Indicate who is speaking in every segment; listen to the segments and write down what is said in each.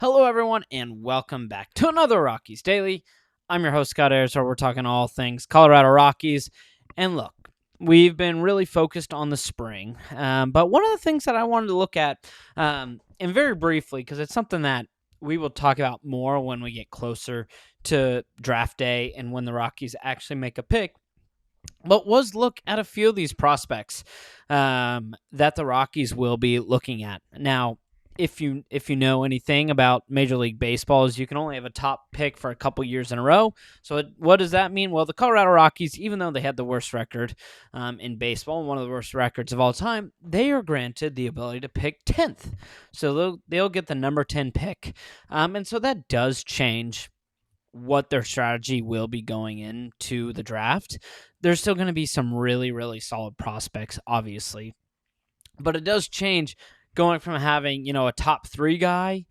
Speaker 1: Hello, everyone, and welcome back to another Rockies Daily. I'm your host, Scott Ayers, where we're talking all things Colorado Rockies. And look, we've been really focused on the spring, but one of the things that I wanted to look at, and very briefly, because it's something that we will talk about more when we get closer to draft day and when the Rockies actually make a pick, but was look at a few of these prospects that the Rockies will be looking at. Now, if you know anything about Major League Baseball, is you can only have a top pick for a couple years in a row. So what does that mean? Well, the Colorado Rockies, even though they had the worst record in baseball, one of the worst records of all time, they are granted the ability to pick 10th. So they'll get the number 10 pick. And so that does change what their strategy will be going into the draft. There's still going to be some really, really solid prospects, obviously, but it does change going from having, a top 3 guy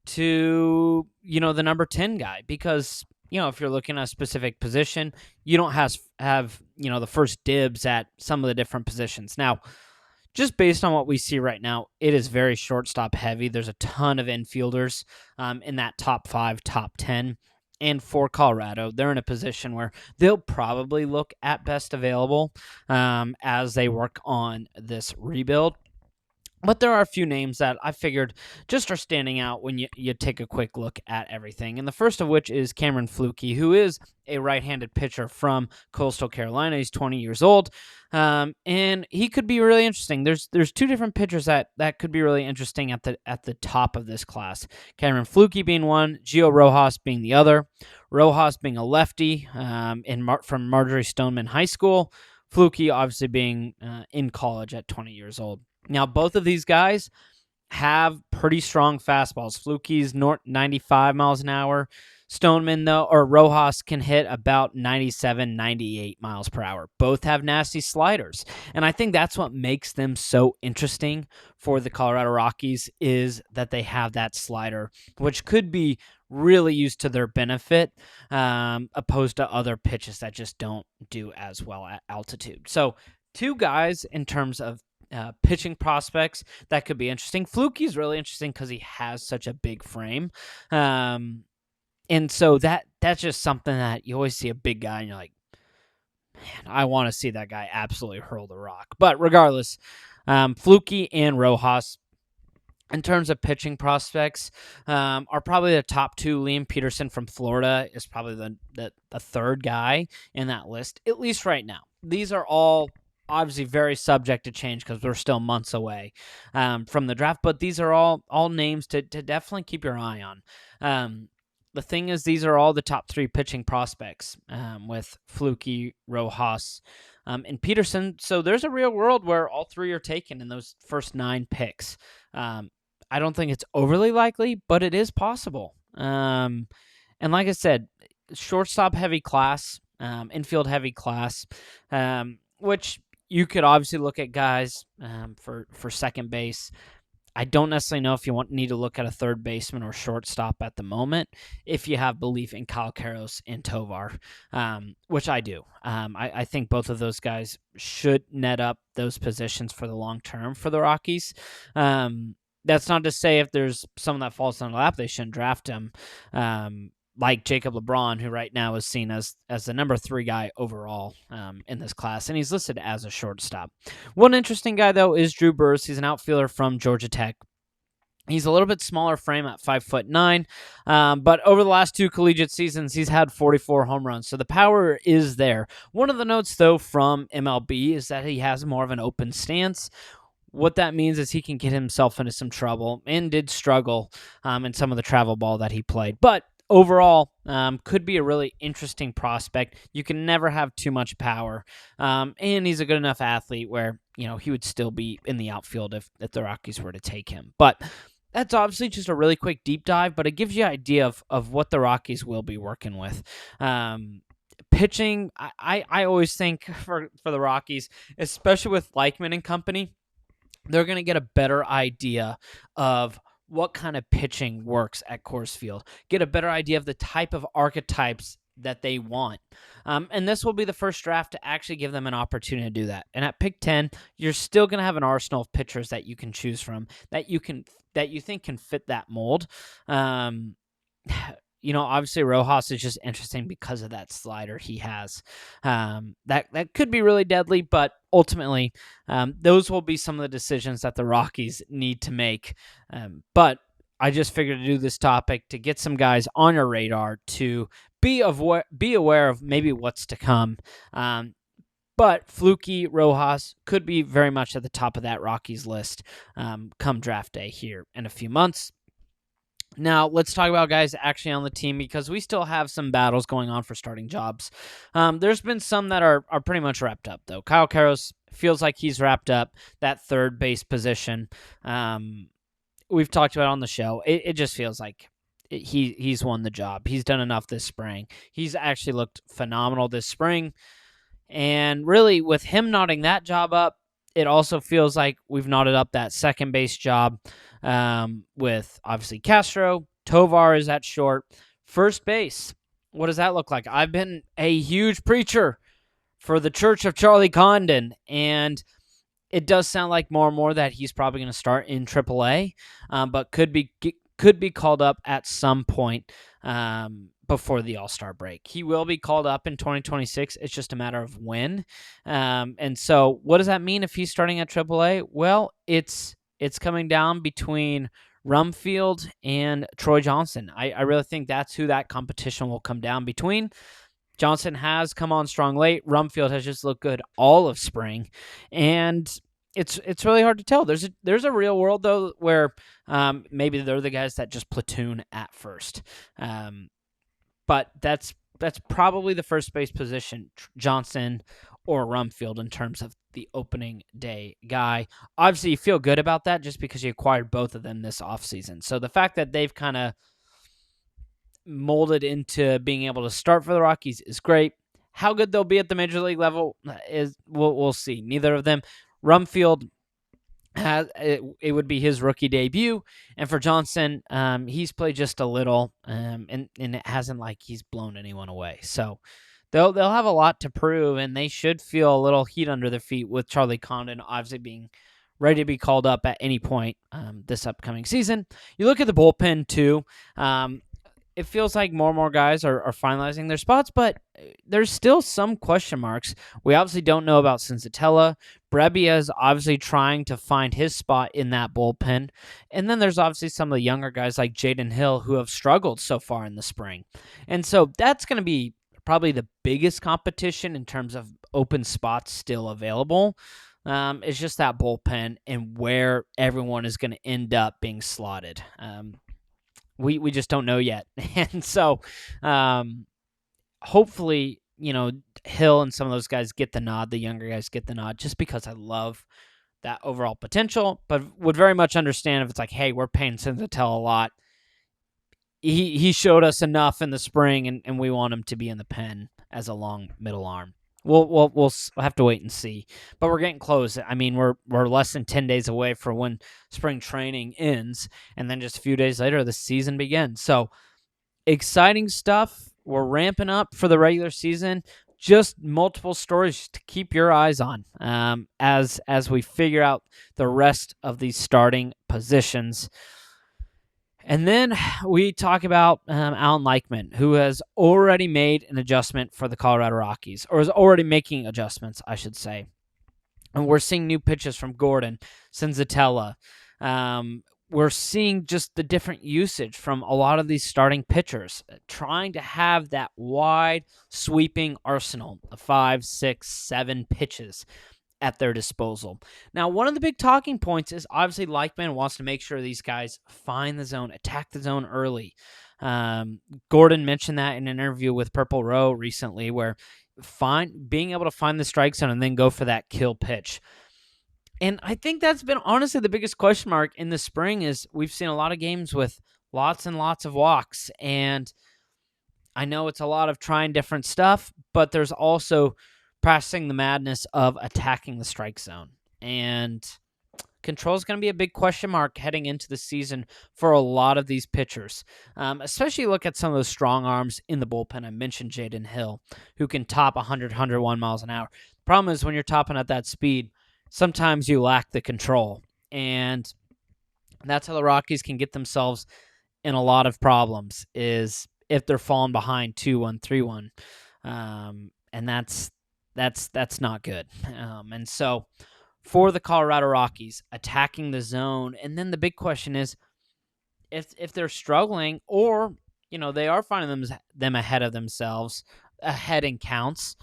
Speaker 1: to, the number 10 guy, because, if you're looking at a specific position, you don't have, the first dibs at some of the different positions. Now, just based on what we see right now, it is very shortstop heavy. There's a ton of infielders in that top 5, top 10. And for Colorado, they're in a position where they'll probably look at best available as they work on this rebuild. But there are a few names that I figured just are standing out when you take a quick look at everything. And the first of which is Cameron Fluke, who is a right-handed pitcher from Coastal Carolina. He's 20 years old, and he could be really interesting. There's two different pitchers that could be really interesting at the top of this class. Cameron Fluke being one, Gio Rojas being the other. Rojas being a lefty from Marjorie Stoneman High School. Fluke obviously being in college at 20 years old. Now, both of these guys have pretty strong fastballs. Fluke's 95 miles an hour. Stoneman, Rojas can hit about 97, 98 miles per hour. Both have nasty sliders. And I think that's what makes them so interesting for the Colorado Rockies, is that they have that slider, which could be really used to their benefit, opposed to other pitches that just don't do as well at altitude. So, two guys in terms of pitching prospects that could be interesting. Fluke's really interesting because he has such a big frame. And so that's just something that you always see a big guy and you're like, man, I want to see that guy absolutely hurl the rock. But regardless, Fluke and Rojas, in terms of pitching prospects, are probably the top 2. Liam Peterson from Florida is probably the third guy in that list, at least right now. These are all obviously very subject to change because we're still months away from the draft, but these are all names to definitely keep your eye on. The thing is, these are all the top 3 pitching prospects with Fluke, Rojas, and Peterson. So there's a real world where all 3 are taken in those first 9 picks. I don't think it's overly likely, but it is possible. And like I said, shortstop heavy class, infield heavy class, which you could obviously look at guys for second base. I don't necessarily know if you need to look at a third baseman or shortstop at the moment if you have belief in Kyle Karros and Tovar, which I do. I think both of those guys should net up those positions for the long term for the Rockies. That's not to say if there's someone that falls on the lap, they shouldn't draft him. Like Jacob LeBron, who right now is seen as the number 3 guy overall in this class, and he's listed as a shortstop. One interesting guy, though, is Drew Burrs. He's an outfielder from Georgia Tech. He's a little bit smaller frame at 5'9", but over the last 2 collegiate seasons, he's had 44 home runs, so the power is there. One of the notes, though, from MLB is that he has more of an open stance. What that means is he can get himself into some trouble and did struggle in some of the travel ball that he played, but overall, could be a really interesting prospect. You can never have too much power, and he's a good enough athlete where he would still be in the outfield if the Rockies were to take him. But that's obviously just a really quick deep dive, but it gives you an idea of what the Rockies will be working with. Pitching, I always think for the Rockies, especially with Leichman and company, they're going to get a better idea of what kind of pitching works at Coors Field, get a better idea of the type of archetypes that they want. And this will be the first draft to actually give them an opportunity to do that. And at pick 10, you're still going to have an arsenal of pitchers that you can choose from that you think can fit that mold. Obviously Rojas is just interesting because of that slider he has. That could be really deadly, but ultimately, those will be some of the decisions that the Rockies need to make. But I just figured to do this topic to get some guys on your radar to be aware of maybe what's to come. But Fluky Rojas could be very much at the top of that Rockies list come draft day here in a few months. Now, let's talk about guys actually on the team because we still have some battles going on for starting jobs. There's been some that are pretty much wrapped up, though. Kyle Karros feels like he's wrapped up that third base position. We've talked about it on the show. It just feels like he's won the job. He's done enough this spring. He's actually looked phenomenal this spring. And really, with him knotting that job up, it also feels like we've knotted up that second base job with obviously Castro. Tovar is at short. First base, what does that look like? I've been a huge preacher for the Church of Charlie Condon, and it does sound like more and more that he's probably going to start in AAA, but could be called up at some point before the All-Star break. He will be called up in 2026. It's just a matter of when. And so what does that mean if he's starting at AAA? Well, it's coming down between Rumfield and Troy Johnson. I really think that's who that competition will come down between. Johnson has come on strong late. Rumfield has just looked good all of spring. And it's really hard to tell. There's a real world, though, where maybe they're the guys that just platoon at first. But that's probably the first base position, Johnson or Rumfield, in terms of the opening day guy. Obviously, you feel good about that just because you acquired both of them this offseason. So the fact that they've kind of molded into being able to start for the Rockies is great. How good they'll be at the major league level is we'll see. Neither of them. Rumfield, it would be his rookie debut, and for Johnson, he's played just a little, and it hasn't like he's blown anyone away. So they'll have a lot to prove, and they should feel a little heat under their feet with Charlie Condon obviously being ready to be called up at any point this upcoming season. You look at the bullpen too. It feels like more and more guys are finalizing their spots, but there's still some question marks. We obviously don't know about Senzatella. Brebbia is obviously trying to find his spot in that bullpen. And then there's obviously some of the younger guys like Jaden Hill who have struggled so far in the spring. And so that's going to be probably the biggest competition in terms of open spots still available. It's just that bullpen and where everyone is going to end up being slotted. We just don't know yet. And so hopefully, Hill and some of those guys get the nod, the younger guys get the nod, just because I love that overall potential, but would very much understand if it's like, hey, we're paying Senzatella a lot. He showed us enough in the spring, and we want him to be in the pen as a long middle arm. We'll have to wait and see, but we're getting close. I mean, we're less than 10 days away from when spring training ends, and then just a few days later, the season begins. So exciting stuff. We're ramping up for the regular season. Just multiple stories to keep your eyes on as we figure out the rest of these starting positions. And then we talk about Alan Leichman, who has already made an adjustment for the Colorado Rockies, or is already making adjustments, I should say. And we're seeing new pitches from Gordon, Senzatella. We're seeing just the different usage from a lot of these starting pitchers, trying to have that wide, sweeping arsenal of 5, 6, 7 pitches at their disposal. Now, one of the big talking points is obviously Leichman wants to make sure these guys find the zone, attack the zone early. Gordon mentioned that in an interview with Purple Row recently, where being able to find the strike zone and then go for that kill pitch. And I think that's been honestly the biggest question mark in the spring is we've seen a lot of games with lots and lots of walks. And I know it's a lot of trying different stuff, but there's also practicing the madness of attacking the strike zone. And control is going to be a big question mark heading into the season for a lot of these pitchers. Especially look at some of those strong arms in the bullpen. I mentioned Jaden Hill, who can top 100, 101 miles an hour. The problem is when you're topping at that speed, sometimes you lack the control. And that's how the Rockies can get themselves in a lot of problems, is if they're falling behind 2-1, 3-1. And that's not good. And so for the Colorado Rockies, attacking the zone, and then the big question is if they're struggling, or they are finding them ahead of themselves, ahead in counts,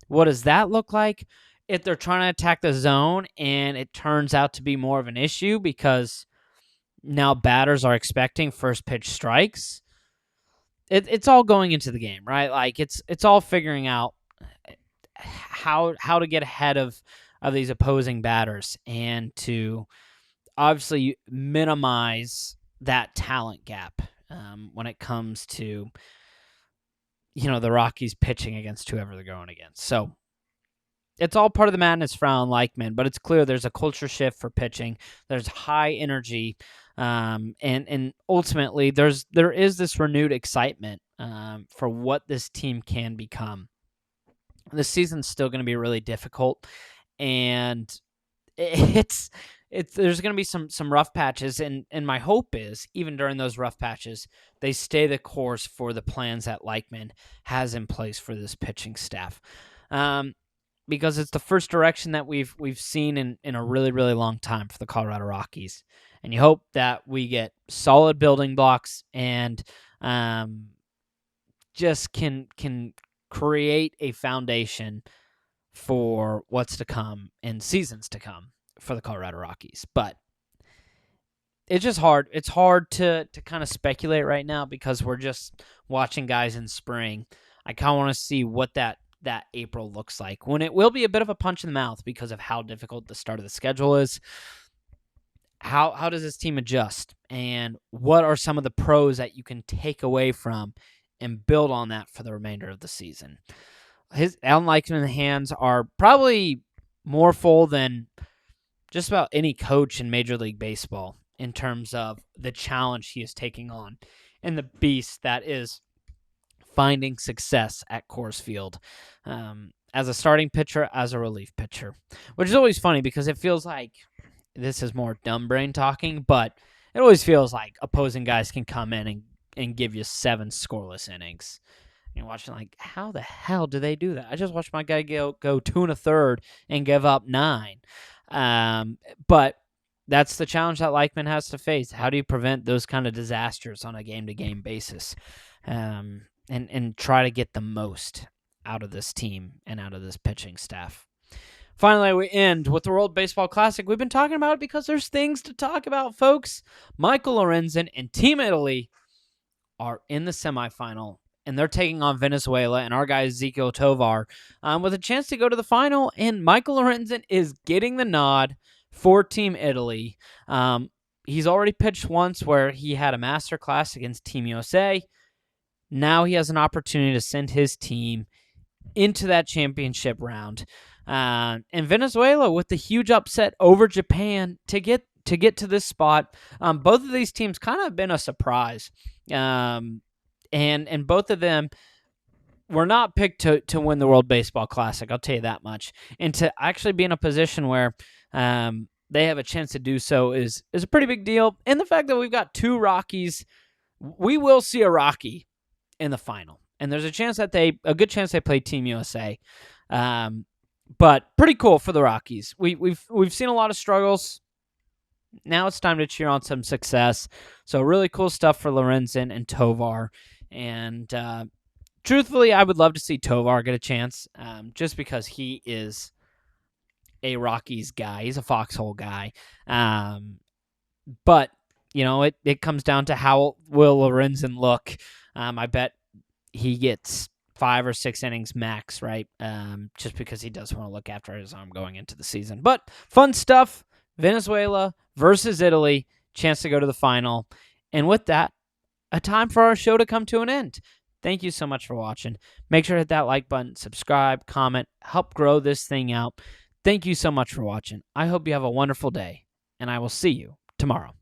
Speaker 1: what does that look like? If they're trying to attack the zone and it turns out to be more of an issue because now batters are expecting first pitch strikes, it's all going into the game, right? Like it's all figuring out how to get ahead of these opposing batters and to obviously minimize that talent gap when it comes to the Rockies pitching against whoever they're going against. So it's all part of the madness for Alan Likman, but it's clear there's a culture shift for pitching. There's high energy, and ultimately there is this renewed excitement for what this team can become. The season's still going to be really difficult, and it's there's going to be some rough patches, and my hope is even during those rough patches, they stay the course for the plans that Likman has in place for this pitching staff. Because it's the first direction that we've seen in a really, really long time for the Colorado Rockies. And you hope that we get solid building blocks and just can create a foundation for what's to come in seasons to come for the Colorado Rockies. But it's just hard. It's hard to kind of speculate right now because we're just watching guys in spring. I kind of want to see what that April looks like, when it will be a bit of a punch in the mouth because of how difficult the start of the schedule is. How does this team adjust, and what are some of the pros that you can take away from and build on that for the remainder of the season? Alan Likman's hands are probably more full than just about any coach in Major League Baseball in terms of the challenge he is taking on and the beast that is finding success at Coors Field as a starting pitcher, as a relief pitcher, which is always funny because it feels like this is more dumb brain talking, but it always feels like opposing guys can come in and give you 7 scoreless innings. You're watching like, how the hell do they do that? I just watched my guy go 2 1/3 and give up 9. But that's the challenge that Likman has to face. How do you prevent those kind of disasters on a game-to-game basis? And try to get the most out of this team and out of this pitching staff. Finally, we end with the World Baseball Classic. We've been talking about it because there's things to talk about, folks. Michael Lorenzen and Team Italy are in the semifinal, and they're taking on Venezuela and our guy Ezequiel Tovar with a chance to go to the final, and Michael Lorenzen is getting the nod for Team Italy. He's already pitched once where he had a masterclass against Team USA. Now he has an opportunity to send his team into that championship round. And Venezuela with the huge upset over Japan to get to this spot. Both of these teams kind of have been a surprise. And both of them were not picked to win the World Baseball Classic, I'll tell you that much. And to actually be in a position where they have a chance to do so is a pretty big deal. And the fact that we've got 2 Rockies, we will see a Rocky in the final, and there's a good chance they play Team USA, but pretty cool for the Rockies. We've seen a lot of struggles. Now it's time to cheer on some success. So really cool stuff for Lorenzen and Tovar, and truthfully, I would love to see Tovar get a chance, just because he is a Rockies guy. He's a foxhole guy, but it comes down to how will Lorenzen look. I bet he gets 5 or 6 innings max, right? Just because he does want to look after his arm going into the season. But fun stuff. Venezuela versus Italy. Chance to go to the final. And with that, a time for our show to come to an end. Thank you so much for watching. Make sure to hit that like button, subscribe, comment, help grow this thing out. Thank you so much for watching. I hope you have a wonderful day. and I will see you tomorrow.